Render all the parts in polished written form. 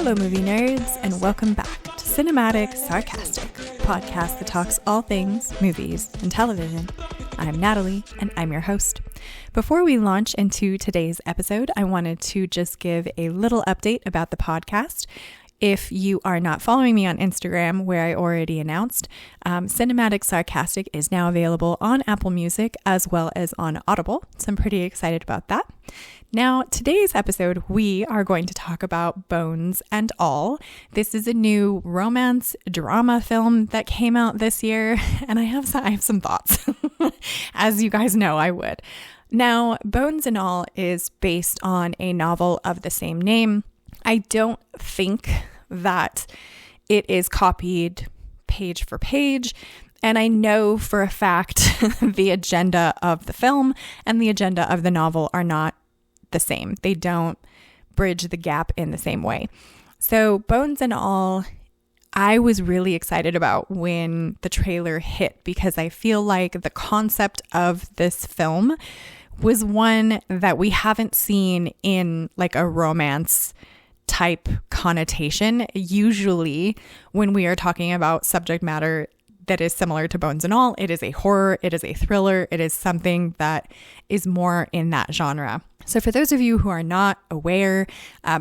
Hello movie nerds, and welcome back to Cinematic Sarcastic, podcast that talks all things movies and television. I'm Natalie, and I'm your host. Before we launch into today's episode, I wanted to just give a little update about the podcast. If you are not following me on Instagram, where I already announced, Cinematic Sarcastic is now available on Apple Music as well as on Audible, so I'm pretty excited about that. Now, today's episode, we are going to talk about Bones and All. This is a new romance drama film that came out this year, and I have some thoughts, as you guys know I would. Now, Bones and All is based on a novel of the same name. I don't think that it is copied page for page, and I know for a fact the agenda of the film and the agenda of the novel are not the same. They don't bridge the gap in the same way. So Bones and All, I was really excited about when the trailer hit because I feel like the concept of this film was one that we haven't seen in like a romance type connotation. Usually when we are talking about subject matter that is similar to Bones and All, it is a horror, it is a thriller, it is something that is more in that genre. So for those of you who are not aware,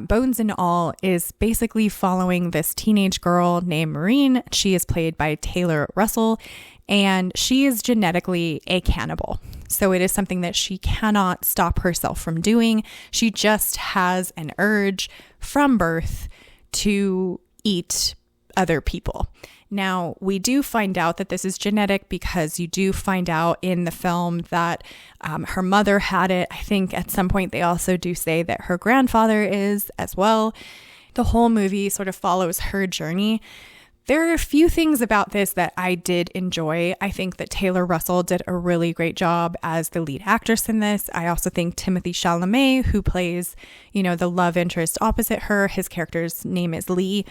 Bones and All is basically following this teenage girl named Maureen. She is played by Taylor Russell, and she is genetically a cannibal. So it is something that she cannot stop herself from doing. She just has an urge from birth to eat other people. Now, we do find out that this is genetic because you do find out in the film that her mother had it. I think at some point they also do say that her grandfather is as well. The whole movie sort of follows her journey. There are a few things about this that I did enjoy. I think that Taylor Russell did a really great job as the lead actress in this. I also think Timothée Chalamet, who plays, the love interest opposite her, his character's name is Lee.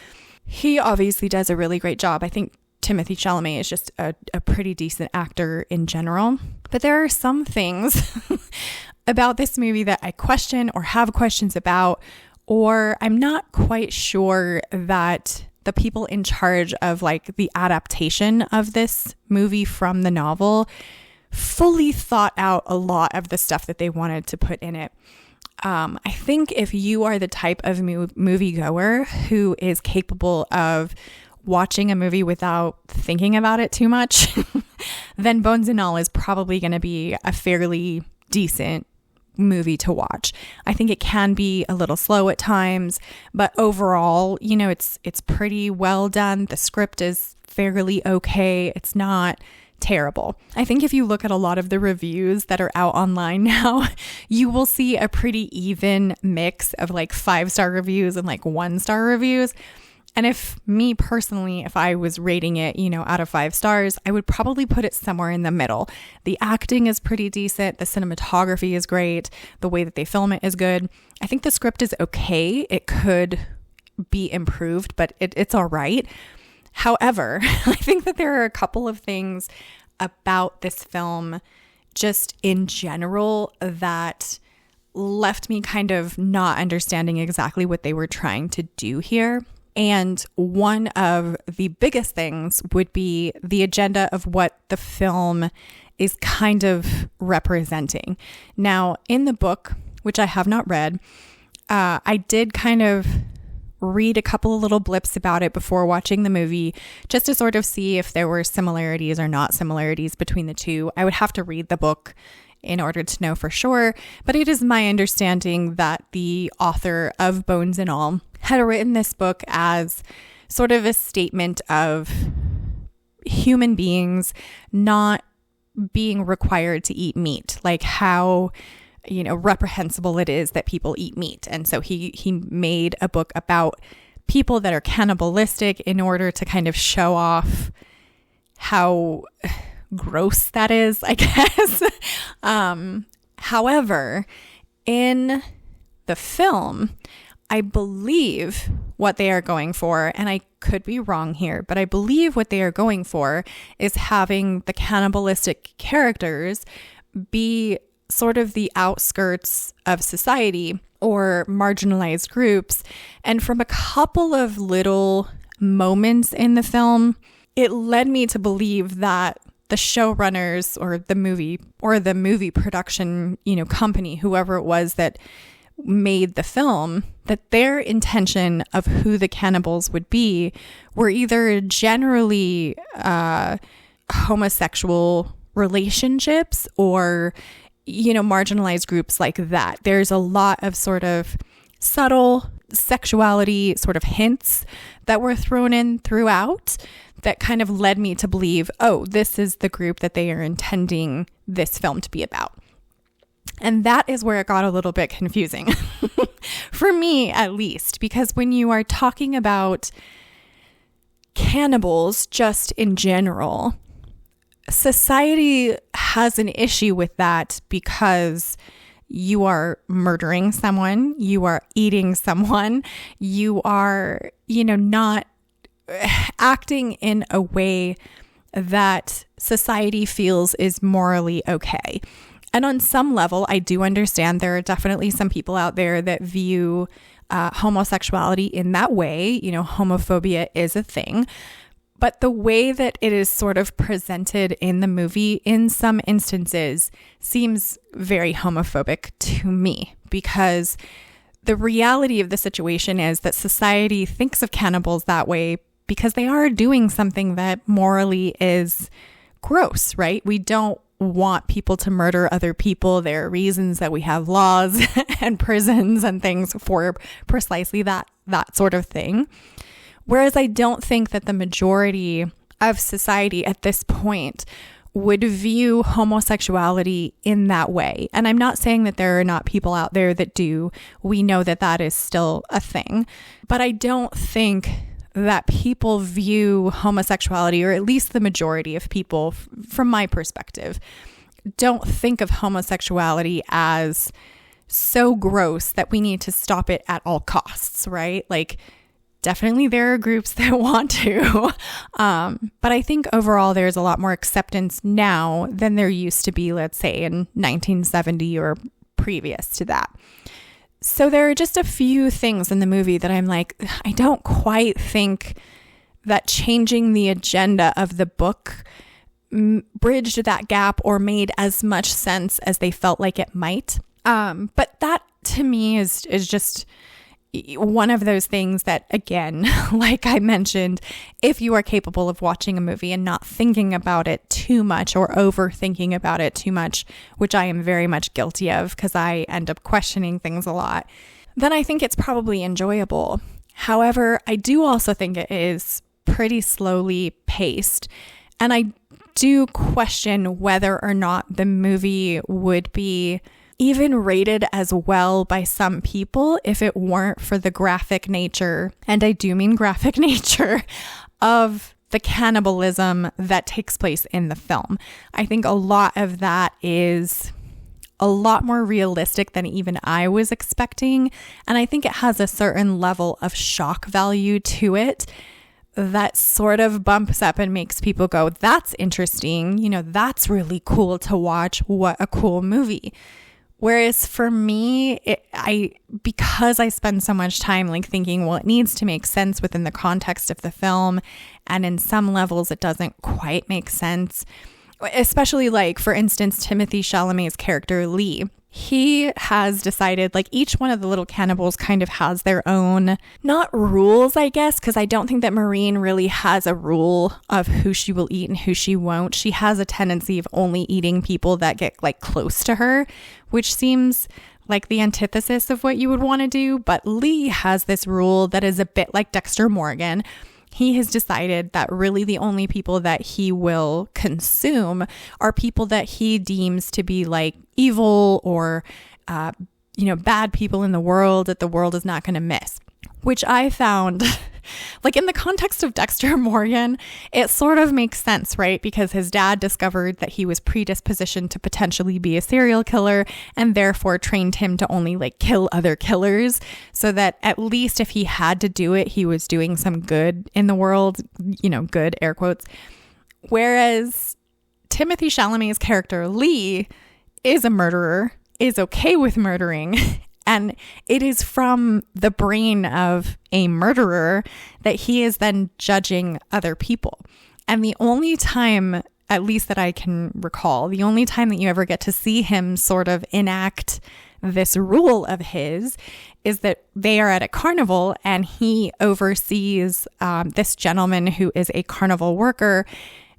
He obviously does a really great job. I think Timothée Chalamet is just a pretty decent actor in general. But there are some things about this movie that I question or have questions about, or I'm not quite sure that the people in charge of like the adaptation of this movie from the novel fully thought out a lot of the stuff that they wanted to put in it. I think if you are the type of moviegoer who is capable of watching a movie without thinking about it too much, then Bones and All is probably going to be a fairly decent movie to watch. I think it can be a little slow at times, but overall, it's pretty well done. The script is fairly okay. It's not terrible. I think if you look at a lot of the reviews that are out online now, you will see a pretty even mix of like 5-star reviews and like 1-star reviews. And if I was rating it, out of 5 stars, I would probably put it somewhere in the middle. The acting is pretty decent. The cinematography is great. The way that they film it is good. I think the script is okay. It could be improved, but it's all right. However, I think that there are a couple of things about this film just in general that left me kind of not understanding exactly what they were trying to do here. And one of the biggest things would be the agenda of what the film is kind of representing. Now, in the book, which I have not read, I did kind of read a couple of little blips about it before watching the movie, just to sort of see if there were similarities or not similarities between the two. I would have to read the book in order to know for sure, but it is my understanding that the author of Bones and All had written this book as sort of a statement of human beings not being required to eat meat, like how reprehensible it is that people eat meat. And so he made a book about people that are cannibalistic in order to kind of show off how gross that is, I guess. However, in the film, I believe what they are going for, and I could be wrong here, but I believe what they are going for is having the cannibalistic characters be sort of the outskirts of society or marginalized groups. And from a couple of little moments in the film, it led me to believe that the showrunners or the movie production, company, whoever it was that made the film, that their intention of who the cannibals would be were either generally homosexual relationships or, marginalized groups like that. There's a lot of sort of subtle sexuality sort of hints that were thrown in throughout that kind of led me to believe, oh, this is the group that they are intending this film to be about. And that is where it got a little bit confusing, for me at least, because when you are talking about cannibals just in general, society has an issue with that because you are murdering someone, you are eating someone, you are, not acting in a way that society feels is morally okay. And on some level, I do understand there are definitely some people out there that view homosexuality in that way. Homophobia is a thing. But the way that it is sort of presented in the movie, in some instances, seems very homophobic to me, because the reality of the situation is that society thinks of cannibals that way because they are doing something that morally is gross, right? We don't want people to murder other people. There are reasons that we have laws and prisons and things for precisely that sort of thing. Whereas I don't think that the majority of society at this point would view homosexuality in that way. And I'm not saying that there are not people out there that do. We know that that is still a thing. But I don't think that people view homosexuality, or at least the majority of people, from my perspective, don't think of homosexuality as so gross that we need to stop it at all costs, right? Like, definitely there are groups that want to, but I think overall there's a lot more acceptance now than there used to be, let's say, in 1970 or previous to that. So there are just a few things in the movie that I'm like, I don't quite think that changing the agenda of the book bridged that gap or made as much sense as they felt like it might. But that to me is just one of those things that, again, like I mentioned, if you are capable of watching a movie and not thinking about it too much or overthinking about it too much, which I am very much guilty of because I end up questioning things a lot, then I think it's probably enjoyable. However, I do also think it is pretty slowly paced, and I do question whether or not the movie would be even rated as well by some people if it weren't for the graphic nature, and I do mean graphic nature, of the cannibalism that takes place in the film. I think a lot of that is a lot more realistic than even I was expecting, and I think it has a certain level of shock value to it that sort of bumps up and makes people go, that's interesting, that's really cool to watch, what a cool movie. Whereas for me, because I spend so much time like thinking, well, it needs to make sense within the context of the film, and in some levels it doesn't quite make sense. Especially like, for instance, Timothée Chalamet's character Lee. He has decided, like, each one of the little cannibals kind of has their own, not rules, I guess, because I don't think that Maureen really has a rule of who she will eat and who she won't. She has a tendency of only eating people that get like close to her, which seems like the antithesis of what you would want to do. But Lee has this rule that is a bit like Dexter Morgan. He has decided that really the only people that he will consume are people that he deems to be like evil or, bad people in the world that the world is not going to miss, which I found like in the context of Dexter Morgan, it sort of makes sense, right? Because his dad discovered that he was predispositioned to potentially be a serial killer and therefore trained him to only like kill other killers, so that at least if he had to do it, he was doing some good in the world, good air quotes. Whereas Timothée Chalamet's character Lee is a murderer, is okay with murdering, And it is from the brain of a murderer that he is then judging other people. And the only time, at least that I can recall, the only time that you ever get to see him sort of enact this rule of his is that they are at a carnival and he oversees this gentleman who is a carnival worker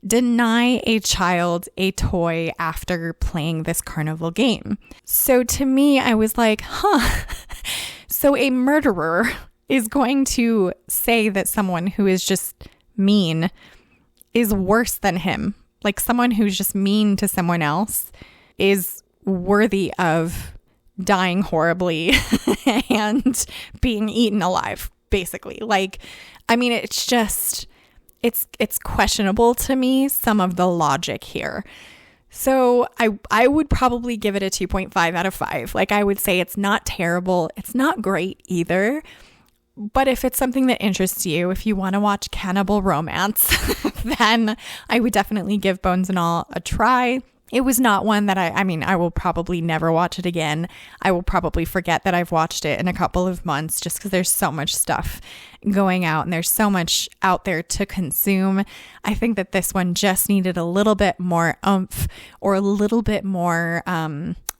deny a child a toy after playing this carnival game. So to me, I was like, so a murderer is going to say that someone who is just mean is worse than him. Like someone who's just mean to someone else is worthy of dying horribly and being eaten alive, basically. Like, I mean, it's just, it's questionable to me, some of the logic here. So I would probably give it a 2.5 out of 5. Like, I would say it's not terrible. It's not great either. But if it's something that interests you, if you want to watch cannibal romance, then I would definitely give Bones and All a try. It was not one that I will probably never watch it again. I will probably forget that I've watched it in a couple of months just because there's so much stuff going out and there's so much out there to consume. I think that this one just needed a little bit more oomph or a little bit more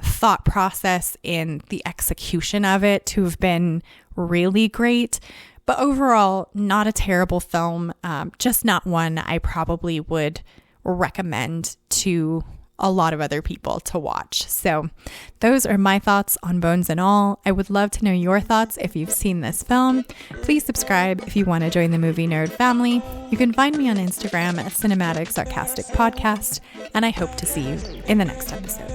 thought process in the execution of it to have been really great. But overall, not a terrible film, just not one I probably would recommend to a lot of other people to watch. So those are my thoughts on Bones and All. I would love to know your thoughts if you've seen this film. Please subscribe if you want to join the Movie Nerd family. You can find me on Instagram at Cinematic Sarcastic Podcast, and I hope to see you in the next episode.